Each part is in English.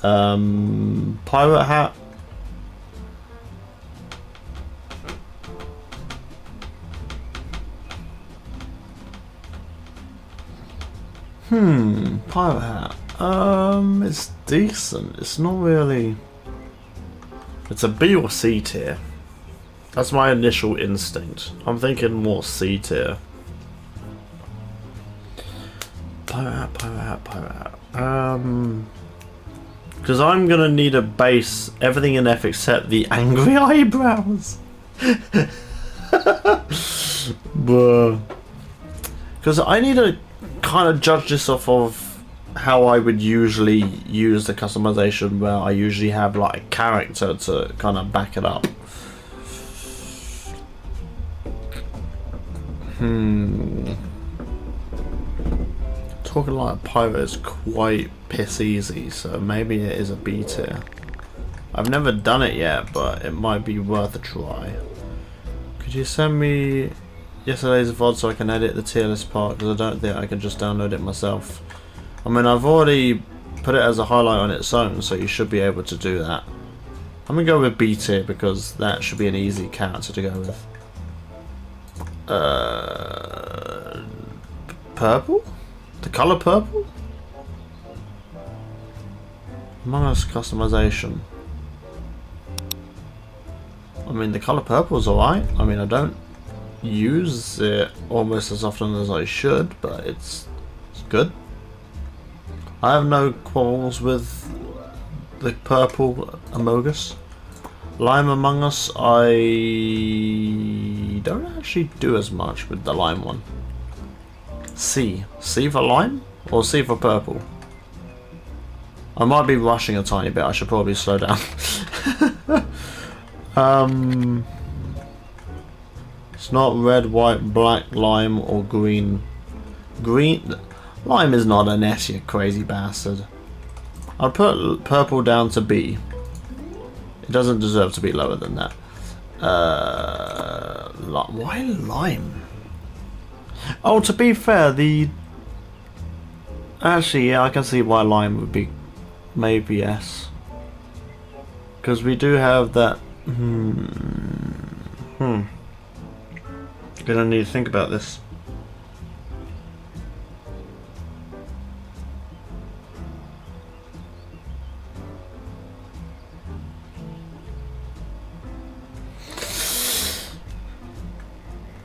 Pirate hat. Pirate hat. It's decent. It's not really. It's a B or C tier. That's my initial instinct. I'm thinking more C tier. Pirate hat, pirate hat, pirate hat. Because I'm gonna need a base, everything in F except the angry eyebrows. Because I need to kind of judge this off of how I would usually use the customization, where I usually have like a character to kind of back it up. Talking like a pirate is quite piss easy, so maybe it is a B tier. I've never done it yet, but it might be worth a try. Could you send me yesterday's VOD so I can edit the tier list part, because I don't think I can just download it myself. I mean, I've already put it as a highlight on its own, so you should be able to do that. I'm gonna go with B tier because that should be an easy character to go with. Purple? The colour purple? Among Us customization. I mean, the colour purple is alright. I mean, I don't use it almost as often as I should, but it's good. I have no quarrels with the purple Among Us. Lime Among Us, I don't actually do as much with the lime one. C. C for lime? Or C for purple? I might be rushing a tiny bit, I should probably slow down. It's not red, white, black, lime, or green. Green? Lime is not an S, you crazy bastard. I'll put purple down to B. It doesn't deserve to be lower than that. Why lime? Oh, to be fair, actually, yeah, I can see why lime would be maybe S. Because we do have that. Gonna need to think about this.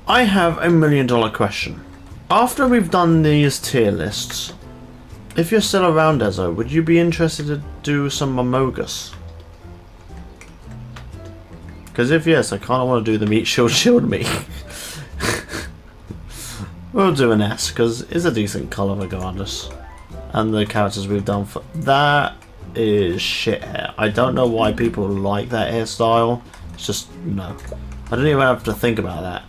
I have $1 million question. After we've done these tier lists, if you're still around, Ezo, would you be interested to do some Among Us? Because if yes, I kind of want to do the meat shield me. We'll do an S, because it's a decent colour regardless. And the characters we've done for... That is shit hair. I don't know why people like that hairstyle. It's just, no. I don't even have to think about that.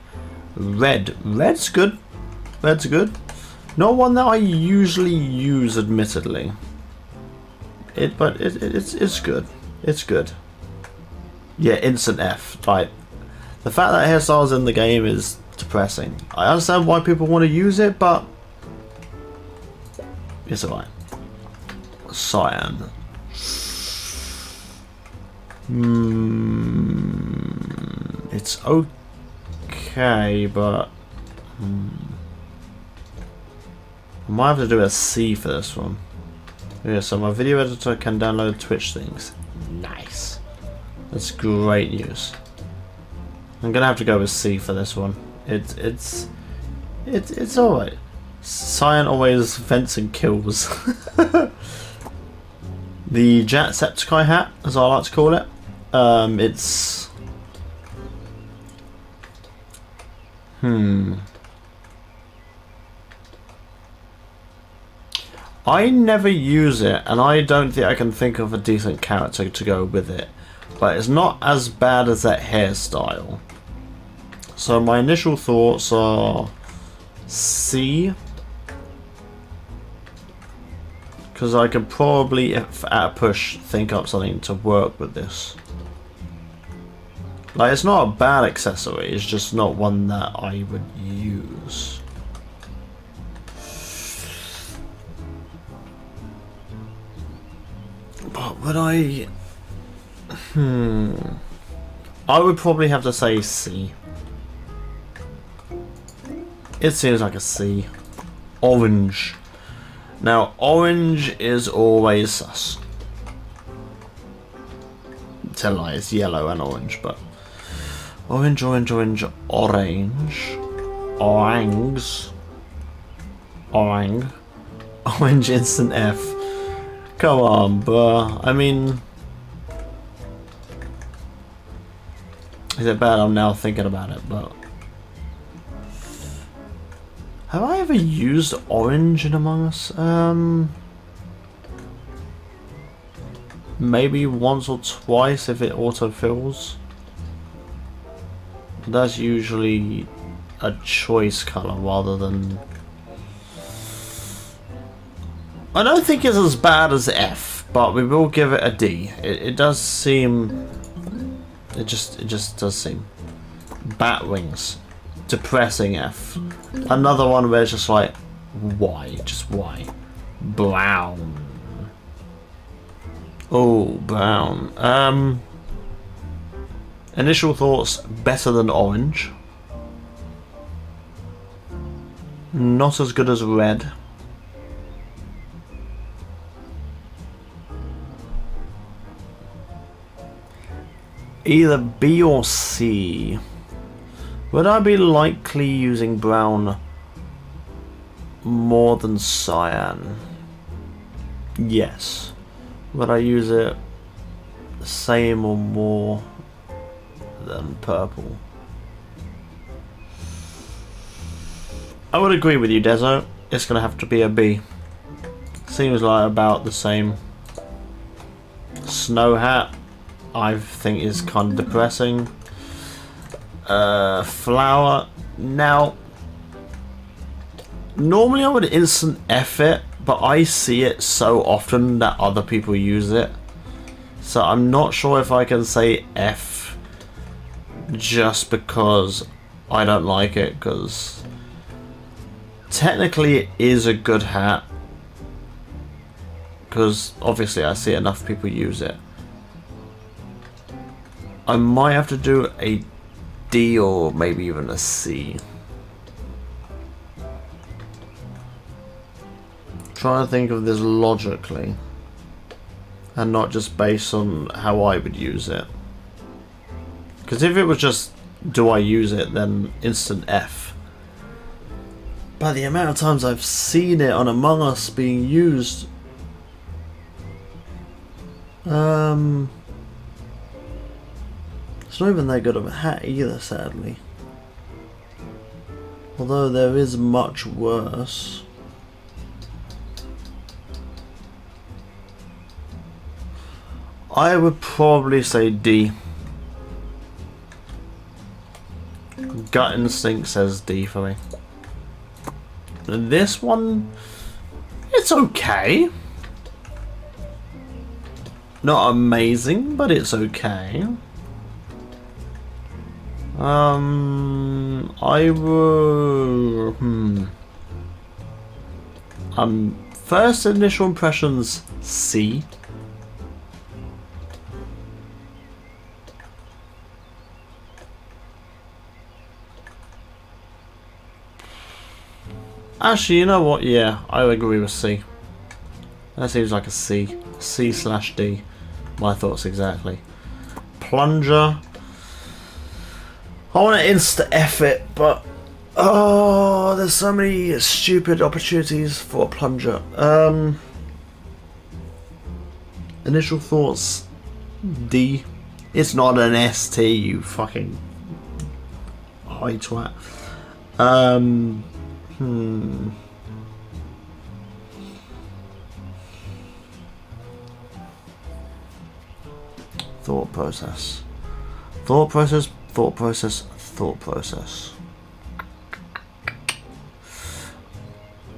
Red. Red's good. Red's good. Not one that I usually use, admittedly. But it's good. It's good. Yeah, instant F. Like, the fact that hairstyle's in the game is depressing. I understand why people want to use it, but it's alright. Cyan. It's okay, but I might have to do a C for this one. Yeah, so my video editor can download Twitch things. Nice. That's great news. I'm gonna have to go with C for this one. It's alright. Cyan always vents and kills. The Jacksepticeye hat, as I like to call it. It's I never use it, and I don't think I can think of a decent character to go with it. But it's not as bad as that hairstyle. So my initial thoughts are C. Because I could probably, if at a push, think up something to work with this. Like, it's not a bad accessory, it's just not one that I would use. But Would I... I would probably have to say C. It seems like a C. Orange. Now, orange is always sus. Tell lie, it's yellow and orange, but... Orange, orange, orange, orange. Orangs. Orang. Orange instant F. Come on, bruh. I mean... Is it bad? I'm now thinking about it, but... Have I ever used orange in Among Us? Maybe once or twice if it autofills. That's usually a choice color rather than... I don't think it's as bad as F, but we will give it a D. It does seem... It just does seem. Bat wings. Depressing F. Another one where it's just like, why? Just why? Brown. Oh, brown. Initial thoughts, better than orange. Not as good as red. Either B or C. Would I be likely using brown more than cyan? Yes. Would I use it the same or more than purple? I would agree with you, Dezo. It's going to have to be a B. Seems like about the same. Snow hat, I think is kind of depressing. Flower. Now, normally I would instant F it, but I see it so often that other people use it. So I'm not sure if I can say F just because I don't like it, because technically it is a good hat. Because obviously I see enough people use it. I might have to do a D or maybe even a C. Trying to think of this logically and not just based on how I would use it. Because if it was just do I use it, then instant F. But the amount of times I've seen it on Among Us being used, it's not even that good of a hat either, sadly. Although there is much worse. I would probably say D. Gut instinct says D for me. And this one, it's okay. Not amazing, but it's okay. I will. First initial impressions, C. Actually, you know what? Yeah, I agree with C. That seems like a C. C/D. My thoughts exactly. Plunger. I want to insta F it, but oh, there's so many stupid opportunities for a plunger. Initial thoughts, D. It's not an ST, you fucking high twat. Thought process. Thought process. Thought process. Thought process.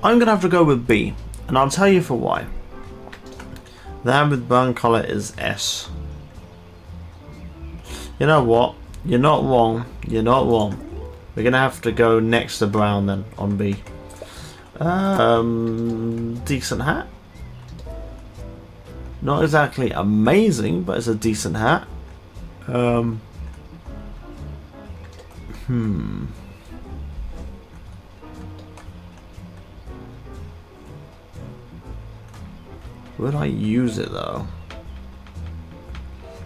I'm gonna have to go with B, and I'll tell you for why. The hand with brown colour is S. You know what? You're not wrong. You're not wrong. We're gonna have to go next to brown then on B. Decent hat. Not exactly amazing, but it's a decent hat. Would I use it though?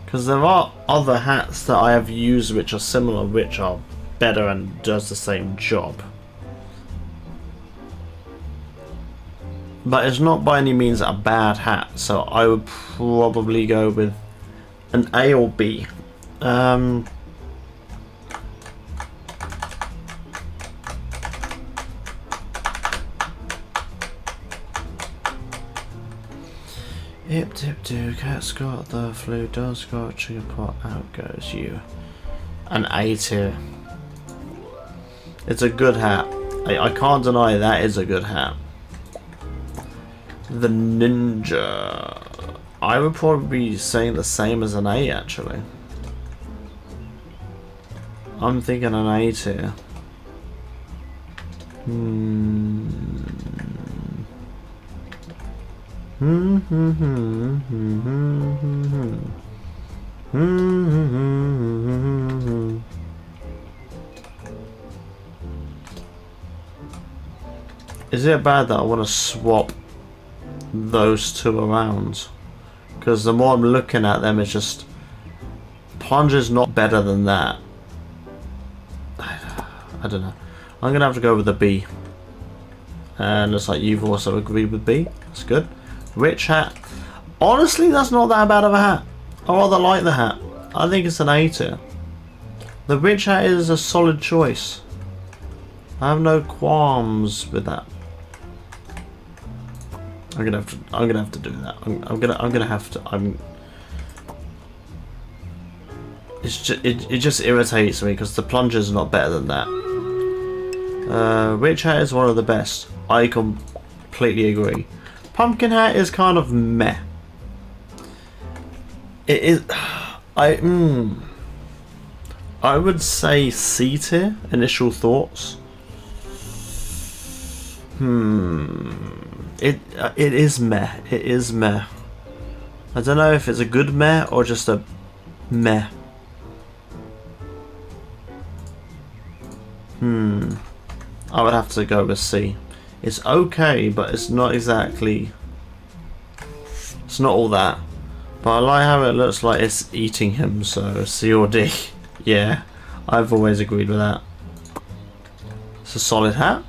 Because there are other hats that I have used which are similar, which are better and does the same job. But it's not by any means a bad hat, so I would probably go with an A or B. Hip tip do, cat's got the flu, dog's got chicken pot, out goes you. An A tier. It's a good hat. I can't deny that is a good hat. The Ninja. I would probably be saying the same as an A actually. I'm thinking an A tier. Is it bad that I want to swap those two around? Because the more I'm looking at them, it's just Plunger's not better than that. I don't know. I'm gonna have to go with a B. And looks like you've also agreed with B. That's good. Rich hat. Honestly, that's not that bad of a hat. I rather like the hat. I think it's an A tier. The rich hat is a solid choice. I have no qualms with that. I'm gonna have to do that. I'm gonna have to. It just irritates me because the Plunger's not better than that. Rich hat is one of the best. I completely agree. Pumpkin hat is kind of meh. It is. I would say C tier. Initial thoughts. It is meh. It is meh. I don't know if it's a good meh or just a meh. I would have to go with C. It's okay, but it's not exactly. It's not all that. But I like how it looks like it's eating him, so C or D. Yeah, I've always agreed with that. It's a solid hat.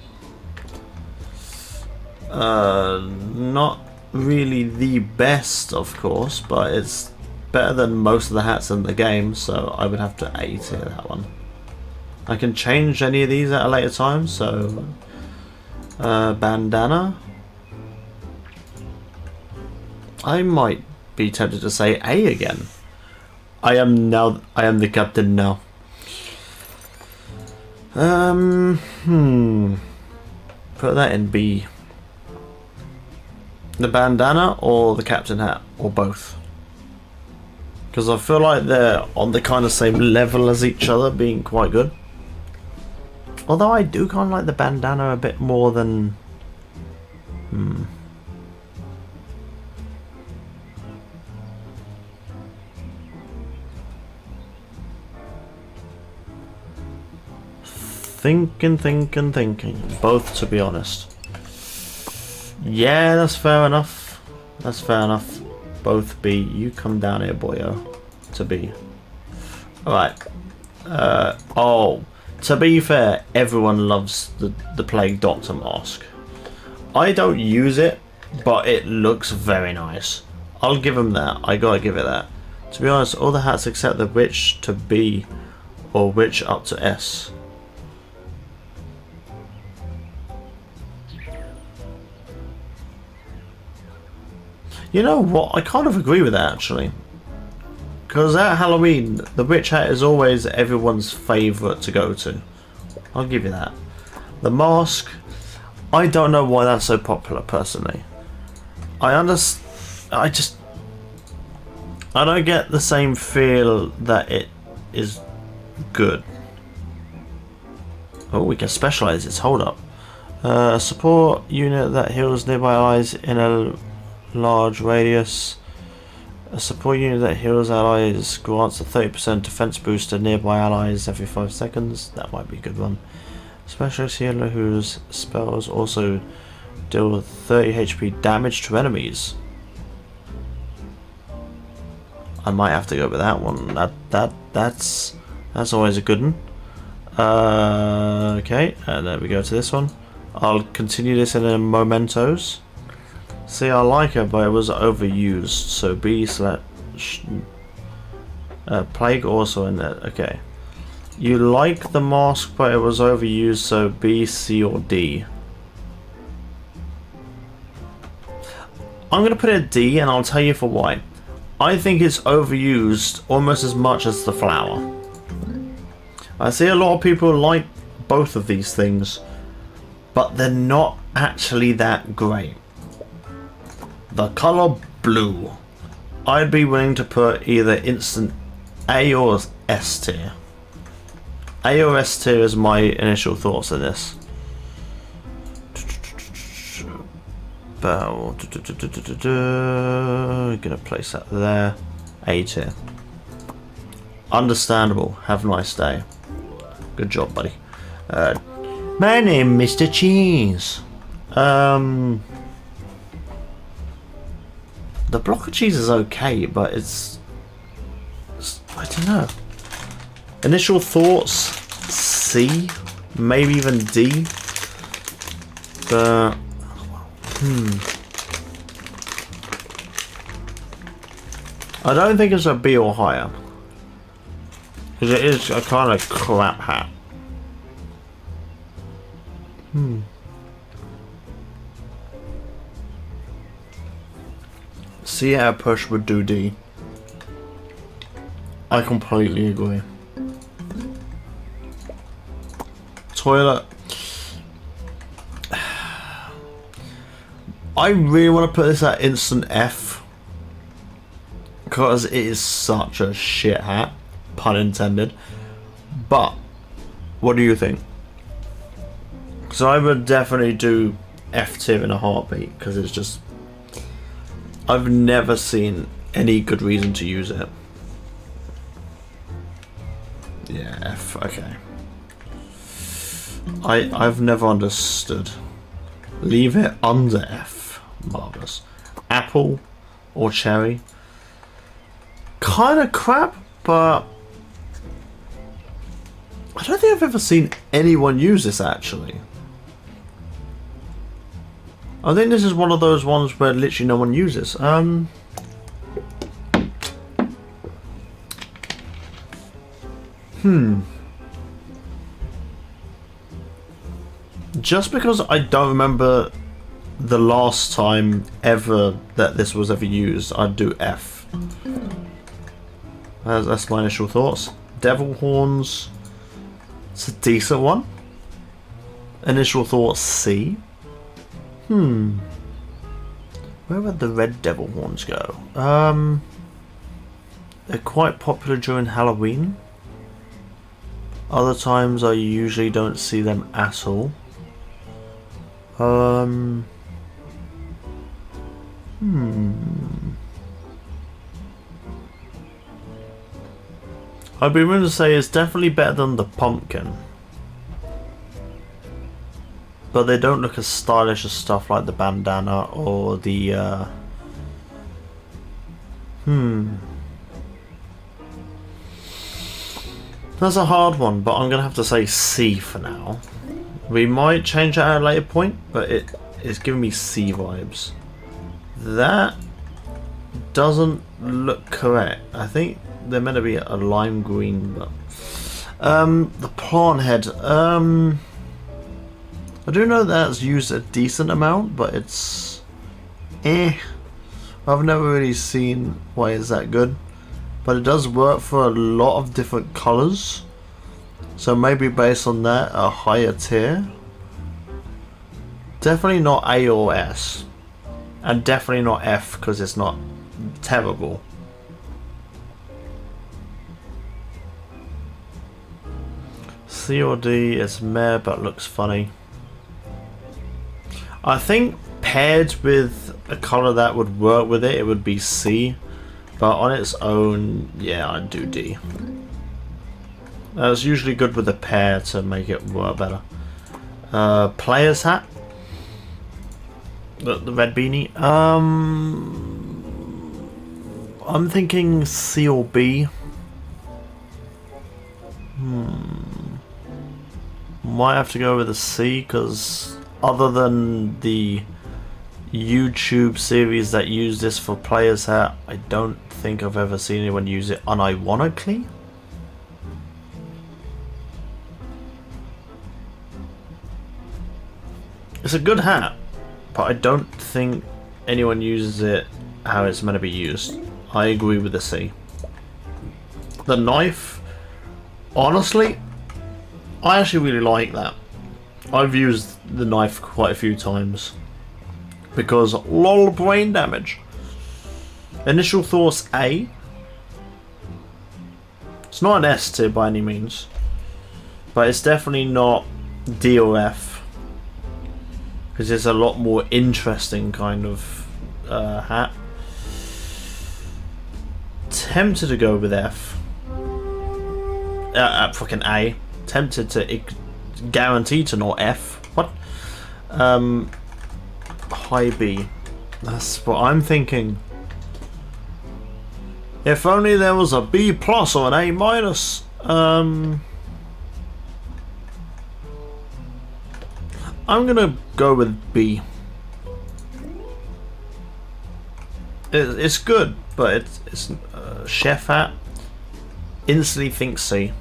Not really the best, of course, but it's better than most of the hats in the game, so I would have to A tier that one. I can change any of these at a later time, so bandana. I might be tempted to say A again. I am the captain now. Put that in B. The bandana or the captain hat, or both. Because I feel like they're on the kind of same level as each other, being quite good. Although I do kind of like the bandana a bit more than... Thinking. Both, to be honest. Yeah, that's fair enough. That's fair enough. Both B. You come down here, boyo. To B. Alright. Oh. To be fair, everyone loves the Plague Doctor mask. I don't use it, but it looks very nice. I'll give him that. I gotta give it that. To be honest, all the hats except the Witch to B or Witch up to S. You know what? I kind of agree with that actually. Because at Halloween, the witch hat is always everyone's favourite to go to. I'll give you that. The mask, I don't know why that's so popular personally. I don't get the same feel that it is good. Oh, we can specialise its hold up. Support unit that heals nearby eyes in a large radius. A support unit that heals allies grants a 30% defense boost to nearby allies every 5 seconds. That might be a good one. Specialist healer whose spells also deal 30 HP damage to enemies. I might have to go with that one. That's always a good one. Okay, and then we go to this one. I'll continue this in a mementos. See, I like it, but it was overused. So B slash plague also in there. Okay, you like the mask, but it was overused. So B, C, or D. I'm gonna put it D, and I'll tell you for why. I think it's overused almost as much as the flower. I see a lot of people like both of these things, but they're not actually that great. The colour blue, I'd be willing to put either instant A or S tier. A or S tier is my initial thoughts on this. Gonna place that there. A tier. Understandable. Have a nice day. Good job, buddy. My name, Mr. Cheese. The block of cheese is okay, but it's I don't know. Initial thoughts, C, maybe even D. But I don't think it's a B or higher, because it is a kind of crap hat. C at a push would do D. I completely agree. Toilet. I really want to put this at instant F, because it is such a shit hat, pun intended. But what do you think? Because I would definitely do F tier in a heartbeat, because it's just, I've never seen any good reason to use it. Yeah, F, okay. I've never understood. Leave it under F. Marvellous. Apple or cherry. Kind of crap, but I don't think I've ever seen anyone use this actually. I think this is one of those ones where literally no one uses. Just because I don't remember the last time ever that this was ever used, I'd do F. That's my initial thoughts. Devil Horns, it's a decent one. Initial thoughts, C. Where would the red devil horns go? They're quite popular during Halloween. Other times I usually don't see them at all. I'd be willing to say it's definitely better than the pumpkin, but they don't look as stylish as stuff like the bandana or the That's a hard one, but I'm gonna have to say C for now. We might change that at a later point, but it's giving me C vibes. That doesn't look correct. I think they're meant to be a lime green, but the plant head. I do know that's used a decent amount, but it's I've never really seen why it's that good, but it does work for a lot of different colors. So maybe based on that, a higher tier. Definitely not A or S, and definitely not F because it's not terrible. C or D is meh but looks funny. I think paired with a colour that would work with it, it would be C. But on its own, yeah, I'd do D. It's usually good with a pair to make it work better. Player's hat. The red beanie. I'm thinking C or B. Might have to go with a C, because other than the YouTube series that use this for player's hat, I don't think I've ever seen anyone use it unironically. It's a good hat, but I don't think anyone uses it how it's meant to be used. I agree with the C. The knife, honestly, I actually really like that. I've used the knife quite a few times because lol brain damage. Initial thoughts A. It's not an S tier by any means, but it's definitely not D or F, because it's a lot more interesting kind of hat. Tempted to go with F. Fucking A. Tempted to guarantee to not F. What? High B. That's what I'm thinking. If only there was a B plus or an A minus. I'm gonna go with B. It's good, but it's chef hat. Instantly think C.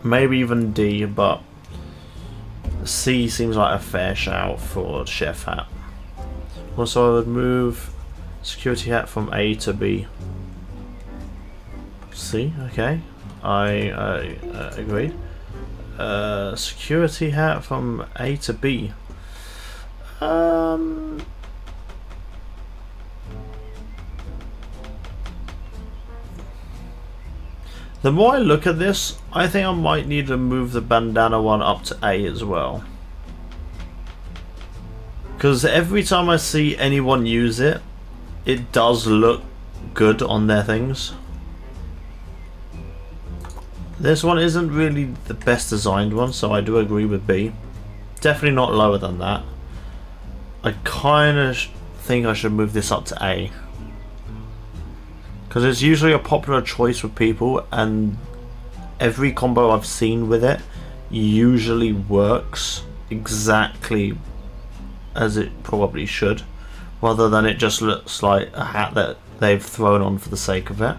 Maybe even D, but C seems like a fair shout for chef hat. Also, I would move security hat from A to B. C, okay. I agreed. Security hat from A to B. The more I look at this, I think I might need to move the bandana one up to A as well. Because every time I see anyone use it, it does look good on their things. This one isn't really the best designed one, so I do agree with B. Definitely not lower than that. I kind of think I should move this up to A, because it's usually a popular choice with people, and every combo I've seen with it usually works exactly as it probably should, rather than it just looks like a hat that they've thrown on for the sake of it.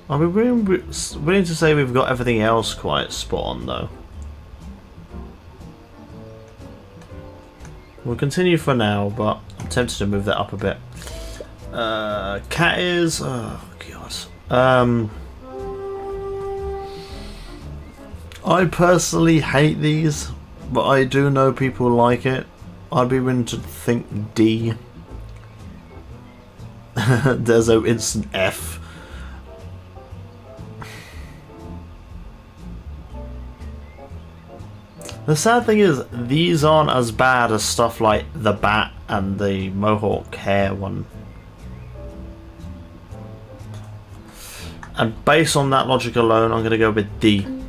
Are we willing to say we've got everything else quite spot on though? We'll continue for now, but I'm tempted to move that up a bit. Cat ears. Oh god. I personally hate these, but I do know people like it. I'd be willing to think D. There's no instant F. The sad thing is, these aren't as bad as stuff like the bat and the mohawk hair one. And based on that logic alone, I'm going to go with D. And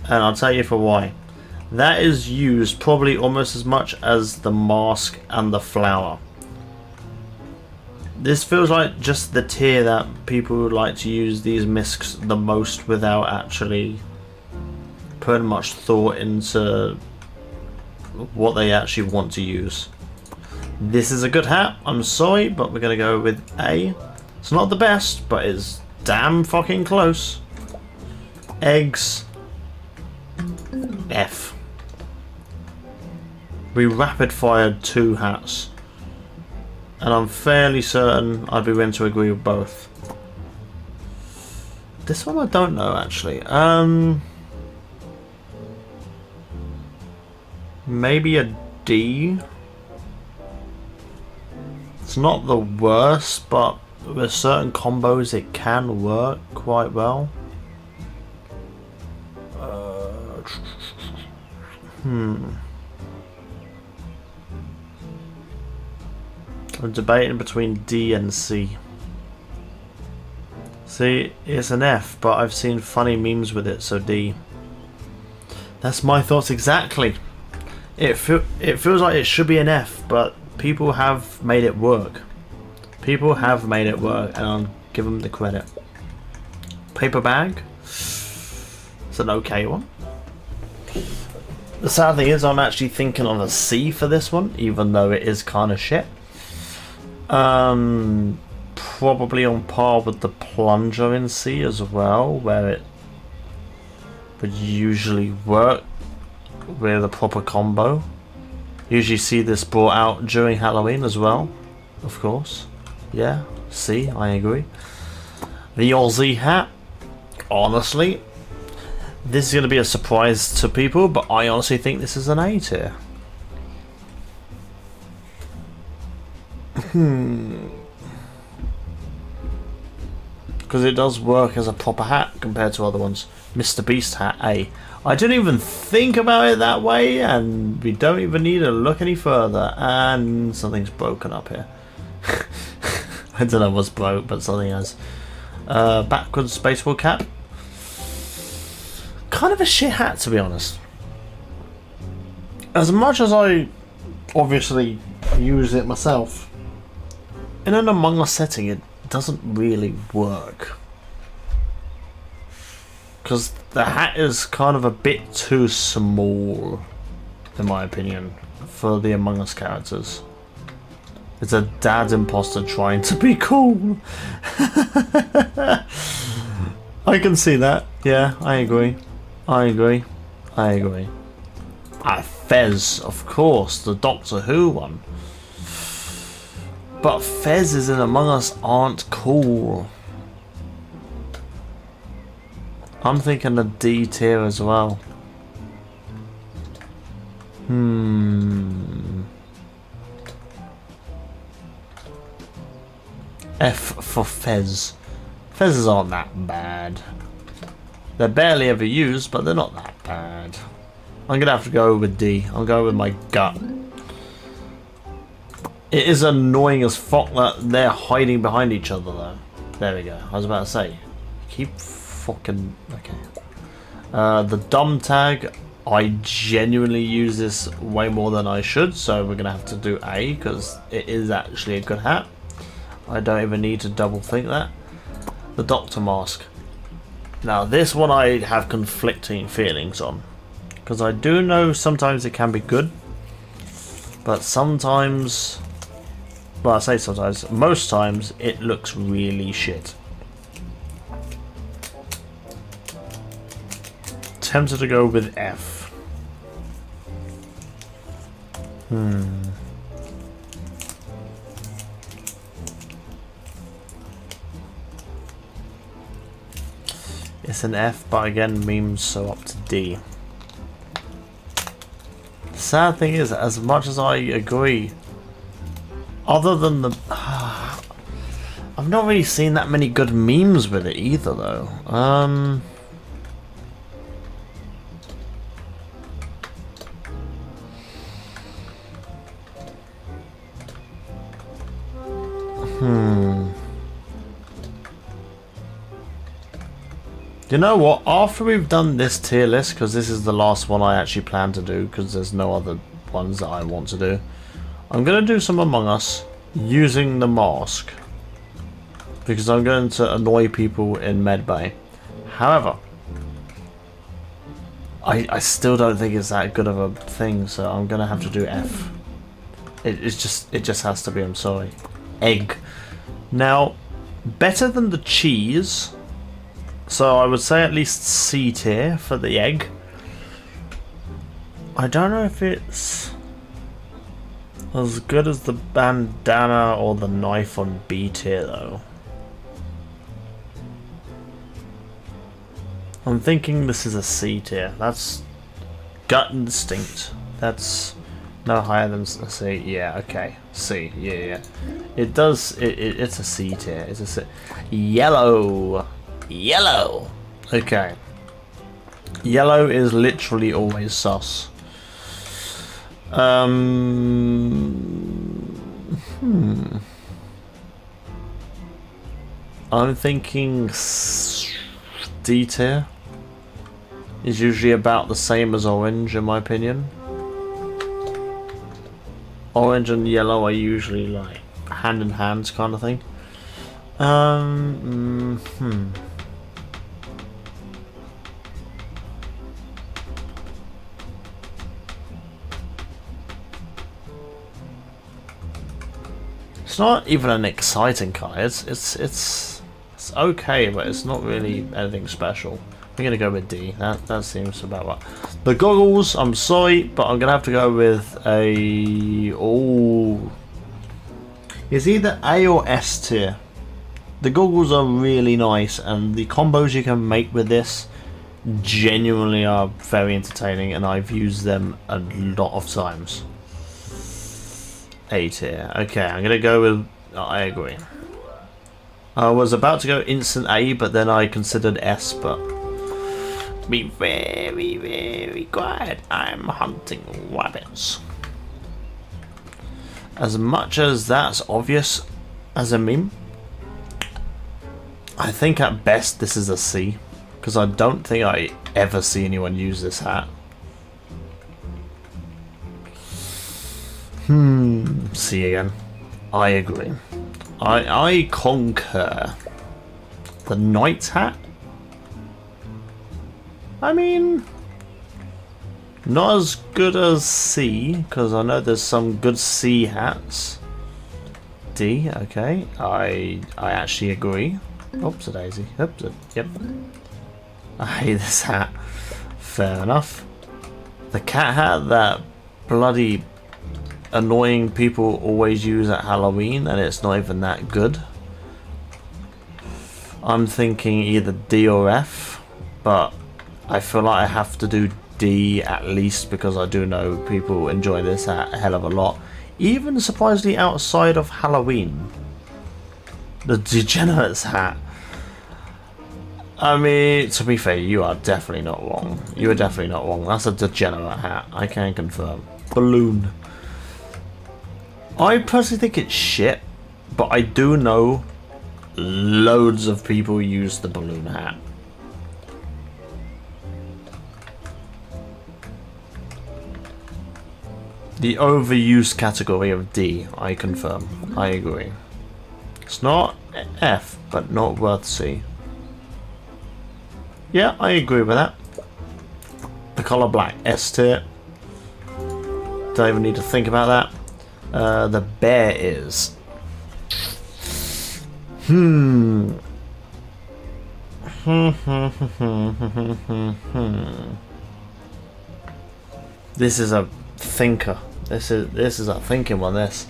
I'll tell you for why. That is used probably almost as much as the mask and the flower. This feels like just the tier that people would like to use these miscs the most without actually putting much thought into what they actually want to use. This is a good hat, I'm sorry, but we're going to go with A. It's not the best, but it's damn fucking close. Eggs. F. We rapid fired 2 hats, and I'm fairly certain I'd be willing to agree with both. This one I don't know actually. Maybe a D. It's not the worst, but with certain combos it can work quite well. I'm debating between D and C. See, it's an F, but I've seen funny memes with it, so D. That's my thoughts exactly. It feels like it should be an F, but people have made it work. People have made it work, and I'll give them the credit. Paper bag. It's an okay one. The sad thing is, I'm actually thinking of a C for this one, even though it is kind of shit. Probably on par with the plunger in C as well, where it would usually work with a proper combo. Usually see this brought out during Halloween as well, of course. Yeah, C, I agree. The Aussie hat, honestly, this is going to be a surprise to people, but I honestly think this is an A tier. Because it does work as a proper hat compared to other ones. Mr. Beast hat, A. I didn't even think about it that way, and we don't even need to look any further. And something's broken up here. I don't know what's broke, but something has. Backwards baseball cap. Kind of a shit hat, to be honest. As much as I obviously use it myself, in an Among Us setting, it doesn't really work. Because the hat is kind of a bit too small, in my opinion, for the Among Us characters. It's a dad imposter trying to be cool. I can see that. Yeah, I agree. I agree. I agree. Fez, of course, the Doctor Who one. But Fez's in Among Us aren't cool. I'm thinking a D tier as well. F for Fez. Fez's aren't that bad. They're barely ever used, but they're not that bad. I'm gonna have to go with D. I'll go with my gut. It is annoying as fuck that they're hiding behind each other though. There we go. I was about to say, keep fucking okay. The dumb tag, I genuinely use this way more than I should, so we're gonna have to do A because it is actually a good hat. I don't even need to double think that. The Doctor mask. Now this one I have conflicting feelings on, because I do know sometimes it can be good, but sometimes, well, I say sometimes, most times it looks really shit. Tempted to go with F. It's an F, but again, memes, so up to D. The sad thing is, as much as I agree, other than the... I've not really seen that many good memes with it either, though. You know what, after we've done this tier list, because this is the last one I actually plan to do, because there's no other ones that I want to do, I'm going to do some Among Us using the mask, because I'm going to annoy people in Medbay. However, I still don't think it's that good of a thing, so I'm going to have to do F. It just has to be, I'm sorry. Egg. Now, better than the cheese... So I would say at least C tier for the egg. I don't know if it's as good as the bandana or the knife on B tier though. I'm thinking this is a C tier. That's gut instinct. That's no higher than C. Yeah, okay. C. Yeah. It does. It's a C tier. It's a C. Yellow. Yellow. Okay. Yellow is literally always sus. I'm thinking D tier is usually about the same as orange in my opinion. Orange and yellow are usually like hand in hand kind of thing. It's not even an exciting colour. It's okay, but it's not really anything special. I'm gonna go with D. That seems about right. The goggles, I'm sorry, but I'm gonna have to go with a. Oh, it's either A or S tier. The goggles are really nice, and the combos you can make with this genuinely are very entertaining, and I've used them a lot of times. A tier. Okay, I'm gonna go with. I agree. I was about to go instant A, but then I considered S, but be very, very quiet. I'm hunting rabbits. As much as that's obvious as a meme, I think at best this is a C, because I don't think I ever see anyone use this hat. C again. I agree. I concur. The knight's hat? I mean, not as good as C, because I know there's some good C hats. D, okay. I actually agree. Oops, a daisy. Oops, yep. I hate this hat. Fair enough. The cat hat that bloody annoying people always use at Halloween, and it's not even that good. I'm thinking either D or F, but I feel like I have to do D at least because I do know people enjoy this hat a hell of a lot, even surprisingly outside of Halloween. The Degenerates hat. I mean, to be fair, you are definitely not wrong. You are definitely not wrong. That's a Degenerate hat. I can confirm. Balloon. I personally think it's shit, but I do know loads of people use the balloon hat. The overused category of D, I confirm. I agree. It's not F, but not worth C. Yeah, I agree with that. The colour black, S tier. Don't even need to think about that. The bear is. This is a thinker. This is a thinking one. This.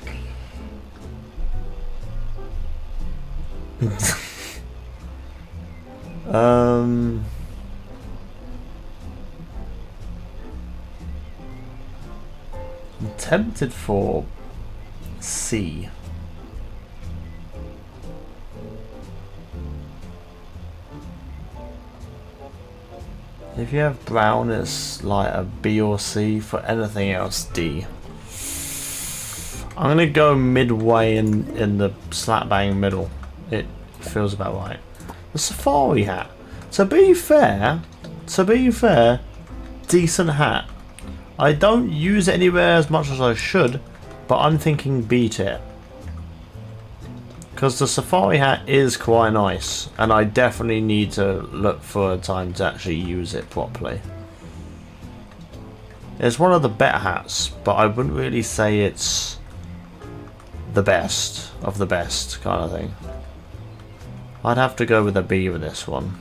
I'm tempted for C. If you have brown, it's like a B or C. For anything else, D. I'm gonna go midway in the slap bang middle. It feels about right. The safari hat. To be fair, decent hat. I don't use it anywhere as much as I should, but I'm thinking B tier. Because the safari hat is quite nice, and I definitely need to look for a time to actually use it properly. It's one of the better hats, but I wouldn't really say it's the best of the best kind of thing. I'd have to go with a B with this one.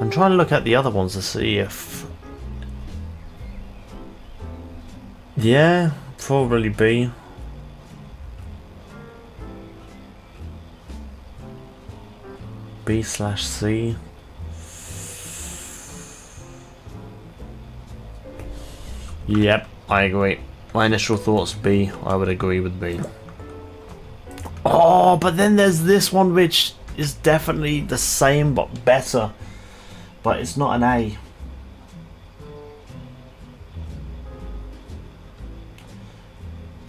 I'm trying to look at the other ones to see if... Yeah, probably B. B/C. Yep, I agree. My initial thoughts B. I would agree with B. Oh, but then there's this one which is definitely the same but better. But it's not an A.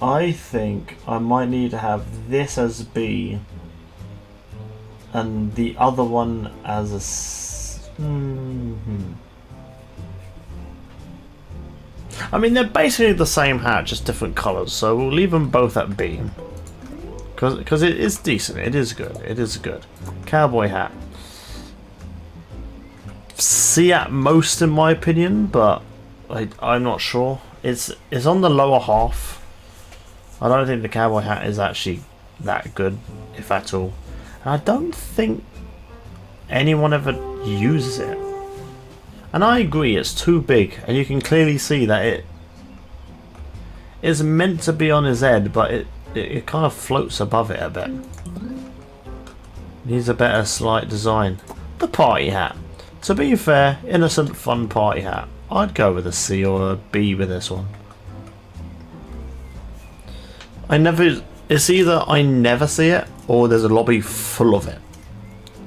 I think I might need to have this as B and the other one as a I mean, they're basically the same hat, just different colours, so we'll leave them both at B. Because it is decent, it is good, it is good. Cowboy hat. C at most in my opinion, but I'm not sure. It's on the lower half. I don't think the cowboy hat is actually that good, if at all. And I don't think anyone ever uses it. And I agree, it's too big, and you can clearly see that it is meant to be on his head, but it kind of floats above it a bit. Needs a better slight design. The party hat. To be fair, innocent fun party hat. I'd go with a C or a B with this one. It's either I never see it, or there's a lobby full of it.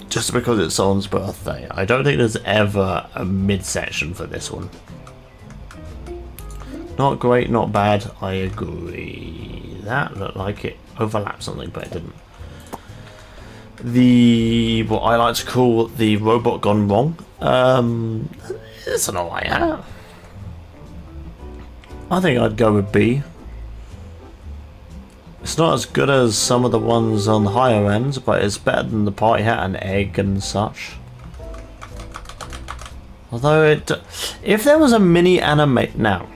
Just because it's someone's birthday. I don't think there's ever a midsection for this one. Not great, not bad, I agree. That looked like it overlapped something, but it didn't. What I like to call the robot gone wrong. It's an alright hat. I think I'd go with B. It's not as good as some of the ones on the higher ends, but it's better than the party hat and egg and such. Although if there was a mini anime, now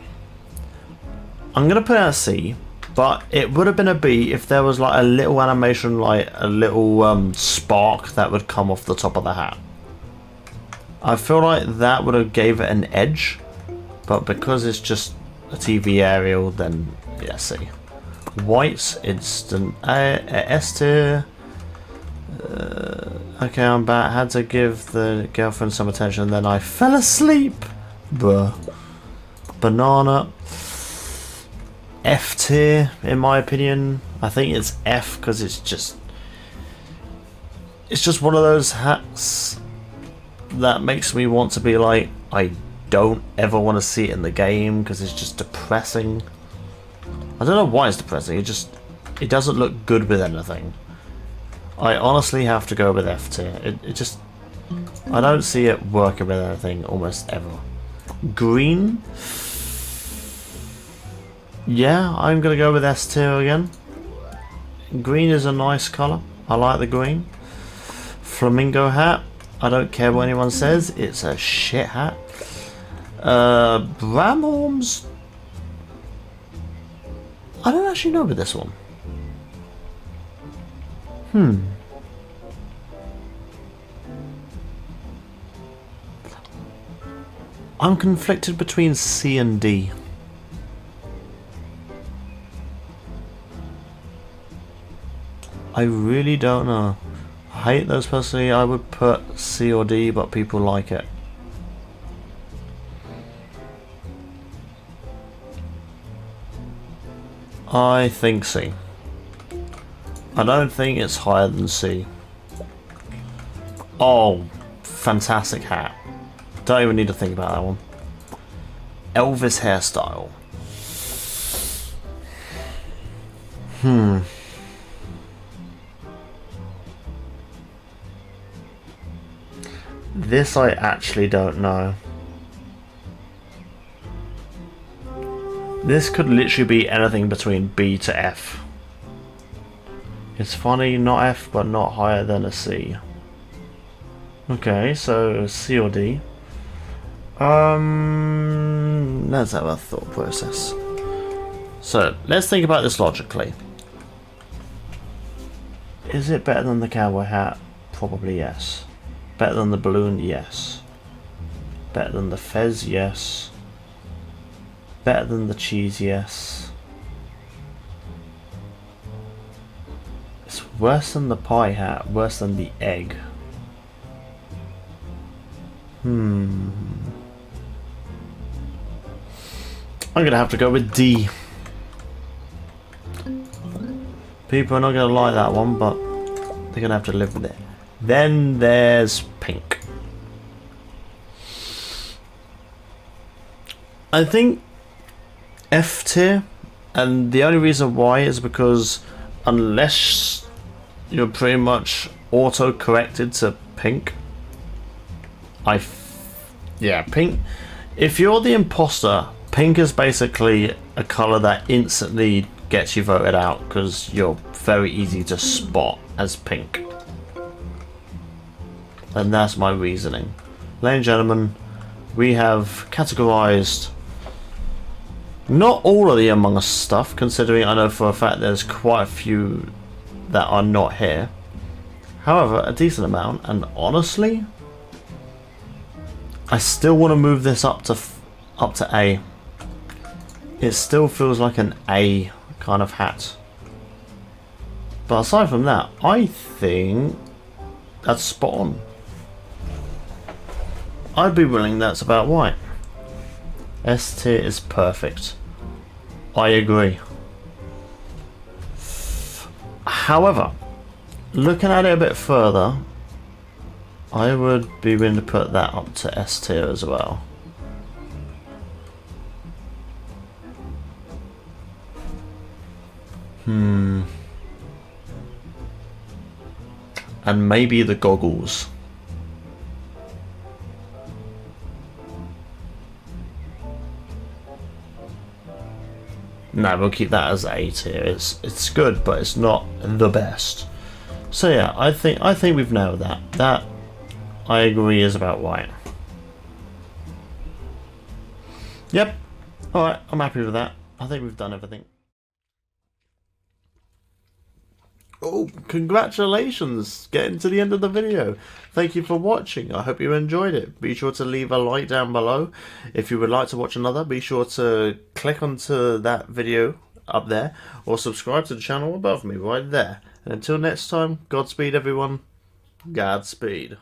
I'm gonna put it at C, but it would have been a B if there was like a little animation, like a little spark that would come off the top of the hat. I feel like that would have gave it an edge, but because it's just a TV aerial, then yeah, C. White's instant S tier. Okay, I'm back. Had to give the girlfriend some attention, then I fell asleep. Bruh. Banana. F tier, in my opinion. I think it's F because it's just one of those hats that makes me want to be like, I don't ever want to see it in the game because it's just depressing. I don't know why it's depressing, it doesn't look good with anything. I honestly have to go with F tier. I don't see it working with anything almost ever. Green? Yeah, I'm gonna go with S tier again. Green is a nice colour. I like the green. Flamingo hat. I don't care what anyone says, it's a shit hat. Bramhorns. I don't actually know with this one. I'm conflicted between C and D. I really don't know. I hate those personally. I would put C or D, but people like it. I think C. I don't think it's higher than C. Oh, fantastic hat. Don't even need to think about that one. Elvis hairstyle. This I actually don't know. This could literally be anything between B to F. It's funny, not F, but not higher than a C. Okay, so C or D. Let's have a thought process. So, let's think about this logically. Is it better than the cowboy hat? Probably yes. Better than the balloon? Yes. Better than the fez? Yes. Better than the cheese? Yes. It's worse than the pie hat, worse than the egg. I'm gonna have to go with D. People are not gonna like that one, but they're gonna have to live with it. Then there's pink. I think F tier And the only reason why is because unless you're pretty much auto-corrected to pink, yeah, pink. If you're the imposter, pink is basically a colour that instantly gets you voted out because you're very easy to spot as pink. And that's my reasoning. Ladies and gentlemen, we have categorised not all of the Among Us stuff, considering I know for a fact there's quite a few that are not here. However, a decent amount, and honestly, I still want to move this up to A. It still feels like an A kind of hat. But aside from that, I think that's spot on. I'd be willing that's about right. S tier is perfect. I agree. However, looking at it a bit further, I would be willing to put that up to S tier as well. And maybe the goggles. No, we'll keep that as A tier. It's good, but it's not the best. So yeah, I think we've nailed that. That I agree is about right. Yep. Alright, I'm happy with that. I think we've done everything. Oh, congratulations! Getting to the end of the video. Thank you for watching. I hope you enjoyed it. Be sure to leave a like down below. If you would like to watch another, be sure to click onto that video up there or subscribe to the channel above me right there. And until next time, Godspeed everyone. Godspeed.